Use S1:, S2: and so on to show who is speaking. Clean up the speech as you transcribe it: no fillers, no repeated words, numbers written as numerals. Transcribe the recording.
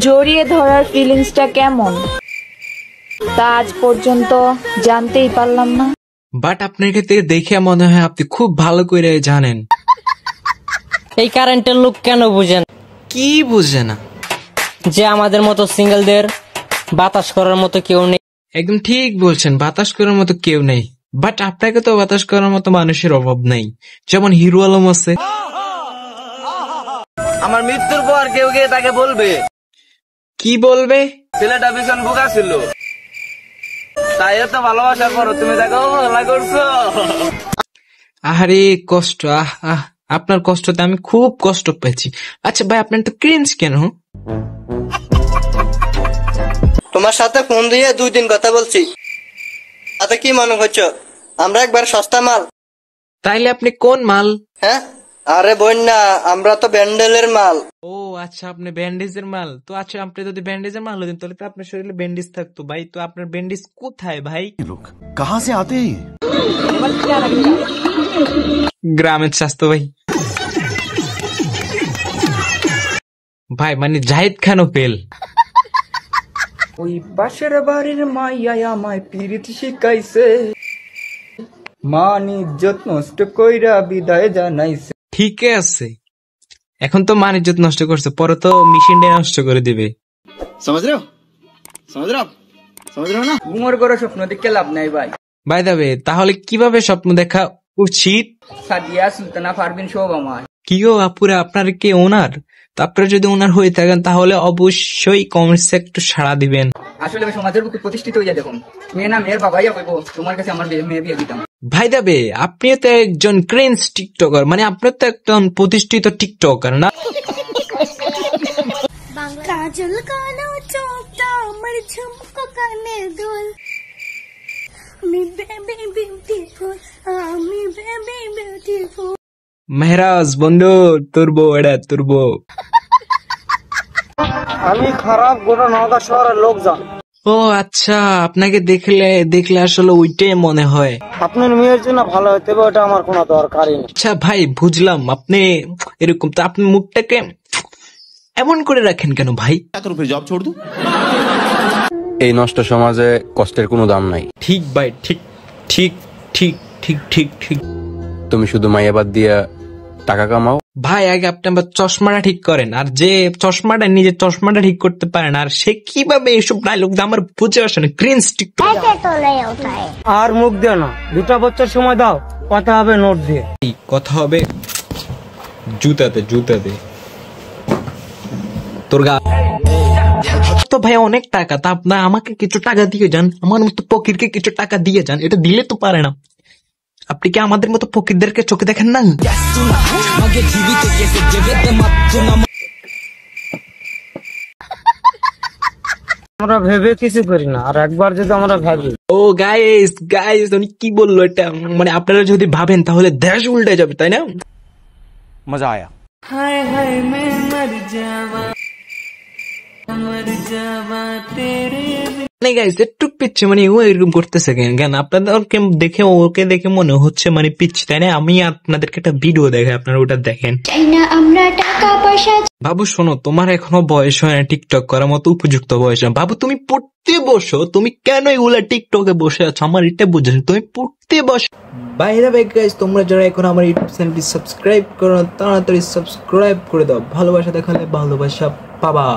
S1: জড়িয়ে ধরার ফিলিংসটা কেমন তা আজ পর্যন্ত জানতেই পারলাম না।
S2: বাট আপনার ক্ষেত্রে দেখে মনে হয় আপনি খুব ভালো করে জানেন।
S3: এই কারেন্টের লোক কেন বুঝেন?
S2: কি বুঝে না?
S3: যে আমাদের মতো সিঙ্গেলদের বাতাস করার মতো কেউ নেই।
S2: একদম ঠিক বলছেন, বাতাস করার মতো কেউ নেই। বাট আপনাকে তো বাতাস করার মতো মানুষের অভাব নেই, যেমন হিরো আলম আছে।
S4: আমার মৃত্যুর পর কেউ গিয়ে তাকে বলবে।
S2: কি বলবে?
S4: ছেলেটা ভীষণ বোকা ছিল, তাই এত ভালোবাসার পর তুমি তাকে অবহেলা করছো।
S2: আরে কষ্ট, আপনার কষ্টতে আমি খুব কষ্ট পেয়েছি। আচ্ছা ভাই, আপনার তো ক্রিঞ্জ কেন?
S5: তোমার সাথে ফোন দিয়ে 2 দিন কথা বলছি, তাতে কি মনে হচ্ছে আমরা একবার সস্তা মাল?
S2: তাইলে আপনি কোন মাল?
S5: হ্যাঁ, আরে বোন না, আমরা তো ব্যান্ডেলের মাল।
S2: ও আচ্ছা, আপনি ব্যান্ডেজের মাল। তো আচ্ছা, আপনি যদি ব্যান্ডেজের মাল হতেন তাহলে তো আপনার শরীরে ব্যান্ডেজ থাকতো ভাই। তো আপনার ব্যান্ডেজ কোথায় ভাই?
S6: লোক কাহা সে আতে?
S2: গ্রামের স্বাস্থ্য ভাই। ভাই মানে জাহিদ খানও ফেল।
S7: ওই পাশের বাড়ির মাইয়া আমায় পিরিতি শিখাইছে, মান ইজ্জত নষ্ট কইরা বিদায় জানাইছে।
S2: ঠিক আছে, এখন তো মান ইজ্জত নষ্ট করছে, পরে তো মেশিনটাই নষ্ট করে দিবে।
S6: समझ रहे हो? समझ रहे हो? समझ रहे हो ना?
S7: ঘুমোর করে স্বপ্ন দেখে লাভ নাই ভাই।
S2: বাই দা ওয়ে, তাহলে কিভাবে স্বপ্ন দেখা উচিত?
S7: সাদিয়া সুলতানা পারভিন সব আমার।
S2: কি গো আপুরা, আপনার কি ওনার? তো আপনারা যদি ওনার হয়ে থাকেন তাহলে অবশ্যই কমেন্টসে একটু সাড়া দিবেন।
S7: আসলে আমি সমাজের বুকে প্রতিষ্ঠিত হয়ে যায়, দেখুন মেয়ে না মেয়ের বাবাই কইবো তোমার কাছে আমার মেয়ে বিয়ে দিতাম।
S2: ভাই দাবে, আপনিও তো একজন ক্রেঞ্জ টিকটকার, মানে আপনি তো একজন প্রতিষ্ঠিত টিকটকার না?
S8: কাজল কালো চোখটা আমার ঝুমকো কানে দুল, আমি বেবি বিউটিফুল, আমি বেবি বিউটিফুল।
S2: মেহরাজ বন্ধু, তোর বউ এটা তোর বউ।
S5: আমি খারাপ গোটা নওগাঁ শহরের লোকজন।
S2: ও আচ্ছা, আপনাকে দেখলে আসলে ওইটাই মনে হয়।
S5: আপনার মেয়ের জন্য ভালো হতে হবে, ওটা আমার কোনো দরকারই নেই।
S2: আচ্ছা ভাই, বুঝলাম আপনি এরকম, তো আপনি মুখটাকে এমন করে রাখেন কেন ভাই?
S6: জব ছোড় দু।
S9: এই নষ্ট সমাজে কষ্টের কোনো দাম নাই।
S2: ঠিক ভাই, ঠিক ঠিক ঠিক ঠিক ঠিক ঠিক।
S9: তুমি শুধু মাইয়াবাদ দিয়া টাকা কামাও।
S2: ভাই আগে আপনি আমার চশমাটা ঠিক করেন, আর যে চশমাটা নিজের চশমাটা ঠিক করতে পারেন, আর সে কিভাবে এইসব ডায়লগ আমার বুঝে আসে না। Cringe TikTok.
S5: আর মুখ দিও না, 2টা বছর সময় দাও, কথা হবে নোট দিয়ে।
S2: কথা হবে জুতাতে তোর গা। তো ভাই অনেক টাকা, তা আপনার আমাকে কিছু টাকা দিয়ে যান, আমার মতো ফকিরকে কিছু টাকা দিয়ে যান। এটা দিলে তো পারে না। আপনি কি আমাদের মতো ফকিরদেরকে চোখে দেখেন না?
S5: আমরা ভেবে কিছু করি না, আর একবার যদি আমরা ভাবি।
S2: ও গাইস উনি কি বললো এটা? মানে আপনারা যদি ভাবেন তাহলে দেশ উল্টে যাবে, তাই না?
S6: मजा आया।
S7: হায় হায় মে মর যাওয়া তেরে।
S2: মানে গাইস একটু পিচ্ছে, মানে ও এরকম করতেছে কেন? আপনাদেরকে দেখে, ওকে দেখে মনে হচ্ছে মানে পিচ্ছি, তাই না? আমি আপনাদেরকে একটা ভিডিও দেখাই, আপনারা ওটা দেখেন।
S8: আমরা টাকা পয়সা।
S2: বাবু শোনো, তোমার এখনো বয়স হয় না টিকটক করার মতো উপযুক্ত বয়স না। বাবু তুমি পড়তে বসো, তুমি কেন এগুলা টিকটকে বসে আছো? আমার এটা বুঝেছো, তুমি পড়তে বসো। বাইরে গাইস, তোমরা যারা এখন আমার ইউটিউব চ্যানেলটি সাবস্ক্রাইব করো, তাড়াতাড়ি সাবস্ক্রাইব করে দাও। ভালোবাসা দেখালে ভালোবাসা পাবা।